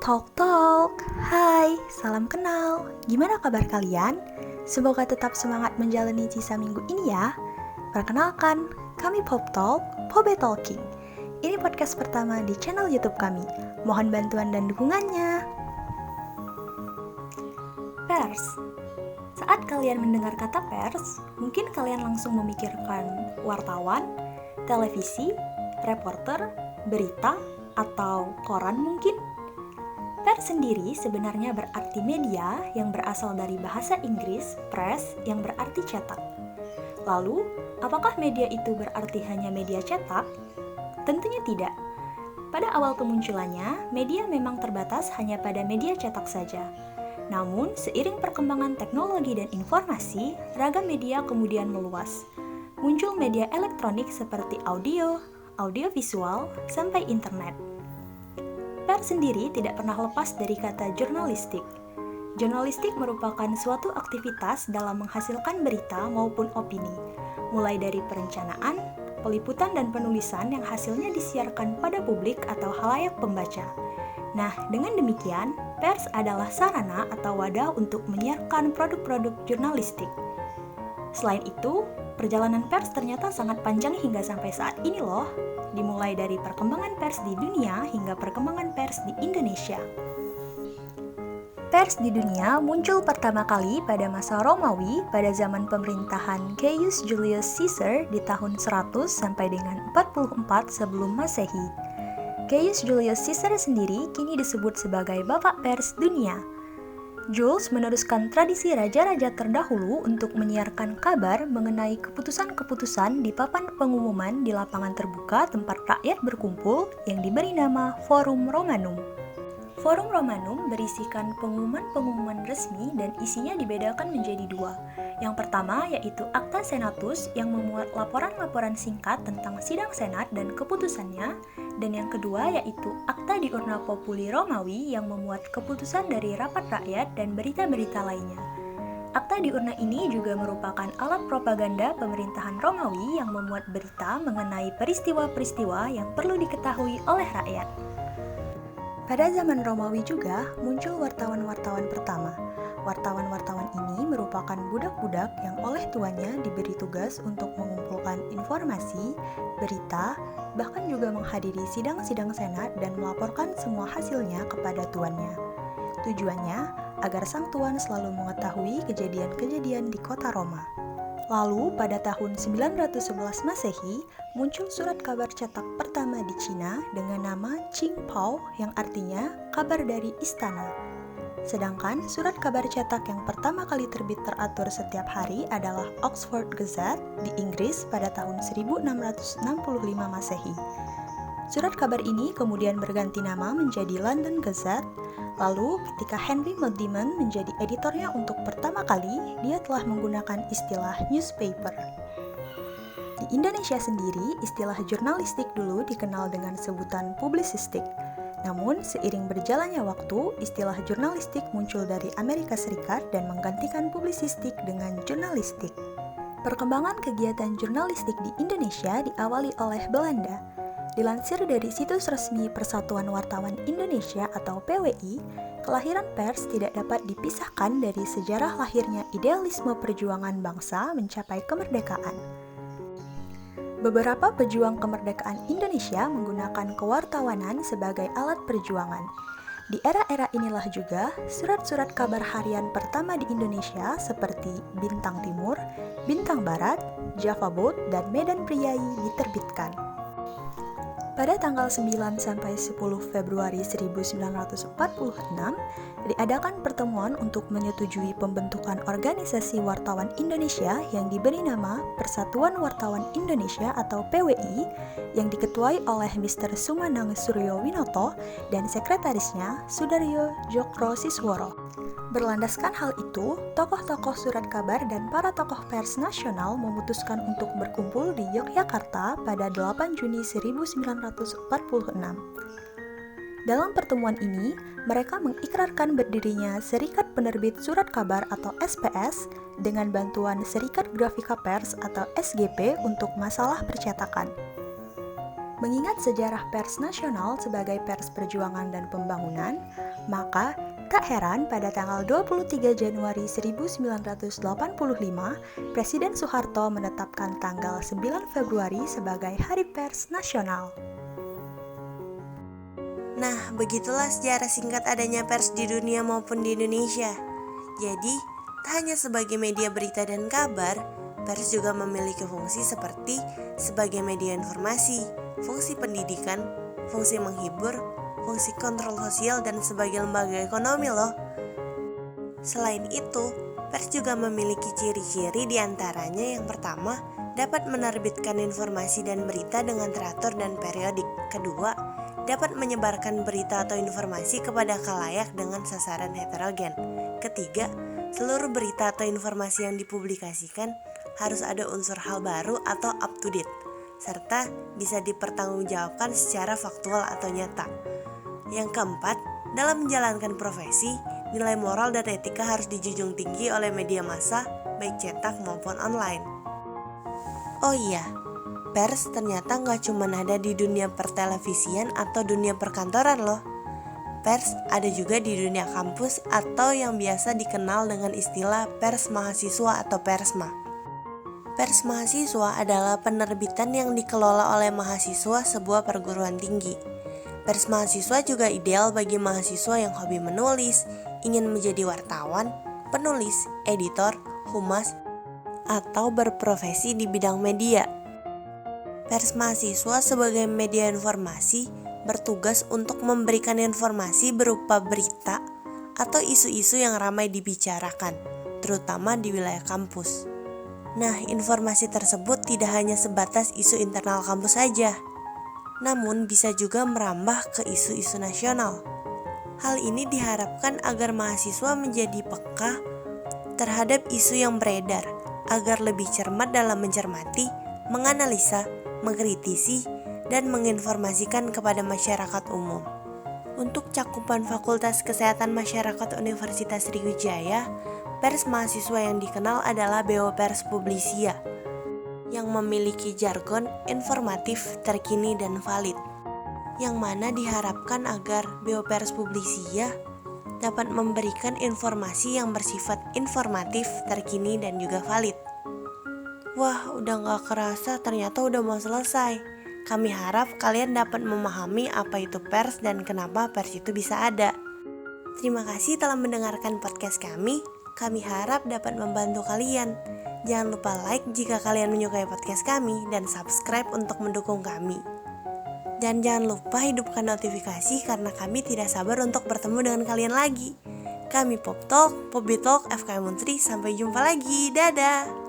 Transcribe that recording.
Talk Talk. Hai, salam kenal. Gimana kabar kalian? Semoga tetap semangat menjalani sisa minggu ini ya. Perkenalkan, kami Pop Talk, Pobe Talking. Ini podcast pertama di channel YouTube kami. Mohon bantuan dan dukungannya. Pers. Saat kalian mendengar kata pers, mungkin kalian langsung memikirkan wartawan, televisi, reporter, berita, atau koran mungkin. Pers sendiri sebenarnya berarti media yang berasal dari bahasa Inggris, press, yang berarti cetak. Lalu, apakah media itu berarti hanya media cetak? Tentunya tidak. Pada awal kemunculannya, media memang terbatas hanya pada media cetak saja. Namun, seiring perkembangan teknologi dan informasi, ragam media kemudian meluas. Muncul media elektronik seperti audio, audiovisual, sampai internet. Pers sendiri tidak pernah lepas dari kata jurnalistik. Jurnalistik merupakan suatu aktivitas dalam menghasilkan berita maupun opini, mulai dari perencanaan, peliputan dan penulisan yang hasilnya disiarkan pada publik atau khalayak pembaca. Nah, dengan demikian, pers adalah sarana atau wadah untuk menyiarkan produk-produk jurnalistik. Selain itu, perjalanan pers ternyata sangat panjang hingga sampai saat ini loh. Dimulai dari perkembangan pers di dunia hingga perkembangan pers di Indonesia. Pers di dunia muncul pertama kali pada masa Romawi pada zaman pemerintahan Gaius Julius Caesar di tahun 100 sampai dengan 44 sebelum Masehi. Gaius Julius Caesar sendiri kini disebut sebagai Bapak Pers Dunia. Jules meneruskan tradisi raja-raja terdahulu untuk menyiarkan kabar mengenai keputusan-keputusan di papan pengumuman di lapangan terbuka tempat rakyat berkumpul yang diberi nama Forum Romanum. Forum Romanum berisikan pengumuman-pengumuman resmi dan isinya dibedakan menjadi dua. Yang pertama yaitu Acta Senatus yang memuat laporan-laporan singkat tentang sidang senat dan keputusannya, dan yang kedua yaitu Acta Diurna Populi Romawi yang memuat keputusan dari rapat rakyat dan berita-berita lainnya. Akta Diurna ini juga merupakan alat propaganda pemerintahan Romawi yang memuat berita mengenai peristiwa-peristiwa yang perlu diketahui oleh rakyat. Pada zaman Romawi juga muncul wartawan-wartawan pertama. Wartawan-wartawan ini merupakan budak-budak yang oleh tuannya diberi tugas untuk mengumpulkan informasi, berita, bahkan juga menghadiri sidang-sidang senat dan melaporkan semua hasilnya kepada tuannya. Tujuannya agar sang tuan selalu mengetahui kejadian-kejadian di kota Roma. Lalu pada tahun 911 Masehi, muncul surat kabar cetak pertama di Cina dengan nama Qingpao yang artinya kabar dari istana. Sedangkan surat kabar cetak yang pertama kali terbit teratur setiap hari adalah Oxford Gazette di Inggris pada tahun 1665 Masehi. Surat kabar ini kemudian berganti nama menjadi London Gazette. Lalu ketika Henry Muddiman menjadi editornya untuk pertama kali, dia telah menggunakan istilah newspaper. Di Indonesia sendiri, istilah jurnalistik dulu dikenal dengan sebutan publisistik. Namun, seiring berjalannya waktu, istilah jurnalistik muncul dari Amerika Serikat dan menggantikan publisistik dengan jurnalistik. Perkembangan kegiatan jurnalistik di Indonesia diawali oleh Belanda. Dilansir dari situs resmi Persatuan Wartawan Indonesia atau PWI, kelahiran pers tidak dapat dipisahkan dari sejarah lahirnya idealisme perjuangan bangsa mencapai kemerdekaan. Beberapa pejuang kemerdekaan Indonesia menggunakan kewartawanan sebagai alat perjuangan. Di era-era inilah juga surat-surat kabar harian pertama di Indonesia seperti Bintang Timur, Bintang Barat, Java Boat, dan Medan Priai diterbitkan. Pada tanggal 9 sampai 10 Februari 1946, diadakan pertemuan untuk menyetujui pembentukan Organisasi Wartawan Indonesia yang diberi nama Persatuan Wartawan Indonesia atau PWI yang diketuai oleh Mr. Sumanang Suryo Winoto dan sekretarisnya Sudaryo Djokro Sisworo. Berlandaskan hal itu, tokoh-tokoh surat kabar dan para tokoh pers nasional memutuskan untuk berkumpul di Yogyakarta pada 8 Juni 1946. Dalam pertemuan ini, mereka mengikrarkan berdirinya Serikat Penerbit Surat Kabar atau SPS dengan bantuan Serikat Grafika Pers atau SGP untuk masalah percetakan. Mengingat sejarah pers nasional sebagai pers perjuangan dan pembangunan, maka tak heran pada tanggal 23 Januari 1985, Presiden Soeharto menetapkan tanggal 9 Februari sebagai Hari Pers Nasional. Nah, begitulah sejarah singkat adanya pers di dunia maupun di Indonesia. Jadi, tak hanya sebagai media berita dan kabar, pers juga memiliki fungsi seperti sebagai media informasi, fungsi pendidikan, fungsi menghibur, fungsi kontrol sosial, dan sebagai lembaga ekonomi loh. Selain itu, pers juga memiliki ciri-ciri diantaranya yang pertama, dapat menerbitkan informasi dan berita dengan teratur dan periodik. Kedua, dapat menyebarkan berita atau informasi kepada khalayak dengan sasaran heterogen. Ketiga, seluruh berita atau informasi yang dipublikasikan harus ada unsur hal baru atau up to date, serta bisa dipertanggungjawabkan secara faktual atau nyata. Yang keempat, dalam menjalankan profesi, nilai moral dan etika harus dijunjung tinggi oleh media massa, baik cetak maupun online. Oh iya, pers ternyata nggak cuma ada di dunia pertelevisian atau dunia perkantoran loh. Pers ada juga di dunia kampus atau yang biasa dikenal dengan istilah pers mahasiswa atau persma. Pers mahasiswa adalah penerbitan yang dikelola oleh mahasiswa sebuah perguruan tinggi. Pers mahasiswa juga ideal bagi mahasiswa yang hobi menulis, ingin menjadi wartawan, penulis, editor, humas, atau berprofesi di bidang media. Pers mahasiswa sebagai media informasi bertugas untuk memberikan informasi berupa berita atau isu-isu yang ramai dibicarakan, terutama di wilayah kampus. Nah, informasi tersebut tidak hanya sebatas isu internal kampus saja, namun bisa juga merambah ke isu-isu nasional. Hal ini diharapkan agar mahasiswa menjadi peka terhadap isu yang beredar, agar lebih cermat dalam mencermati, menganalisa, mengkritisi, dan menginformasikan kepada masyarakat umum. Untuk cakupan Fakultas Kesehatan Masyarakat Universitas Sriwijaya, pers mahasiswa yang dikenal adalah BO Pers Publisia, yang memiliki jargon informatif, terkini, dan valid, yang mana diharapkan agar BO Pers Publisia dapat memberikan informasi yang bersifat informatif, terkini, dan juga valid. Wah, udah gak kerasa ternyata udah mau selesai. Kami harap kalian dapat memahami apa itu pers dan kenapa pers itu bisa ada. Terima kasih telah mendengarkan podcast kami. Kami harap dapat membantu kalian. Jangan lupa like jika kalian menyukai podcast kami dan subscribe untuk mendukung kami. Dan jangan lupa hidupkan notifikasi karena kami tidak sabar untuk bertemu dengan kalian lagi. Kami Pop Talk, Pobi Talk, FKM Untri. Sampai jumpa lagi. Dadah!